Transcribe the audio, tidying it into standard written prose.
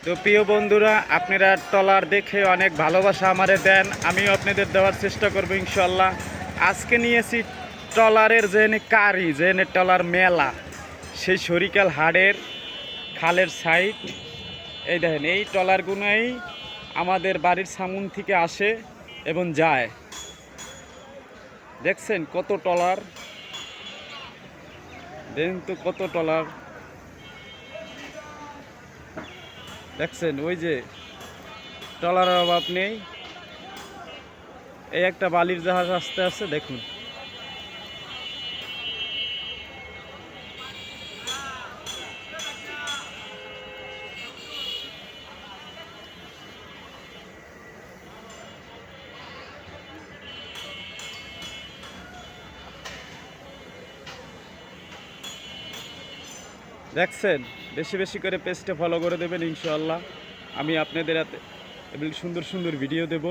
তো প্রিয় বন্ধুরা, আপনারা ট্রলার দেখে অনেক ভালোবাসা আমাদের দেন, আমিও আপনাদের দেওয়ার চেষ্টা করবো ইনশাল্লাহ। আজকে নিয়েছি ট্রলারের যেনে কারি যেনে ট্রলার মেলা, সেই শরিকাল হাড়ের খালের সাইড। এই দেখেন, এই ট্রলারগুলোই আমাদের বাড়ির সামুন থেকে আসে এবং যায়। দেখছেন কত ট্রলার, দেখেন তো কত ট্রলার দেখছেন। ওই যে ট্রলারের অভাব নেই। এই একটা বালির জাহাজ আসতে আসতে দেখুন। দেখছেন, বেশি বেশি করে পেজটা ফলো করে দেবেন ইনশাআল্লাহ। আমি আপনাদের এত সুন্দর সুন্দর ভিডিও দেব।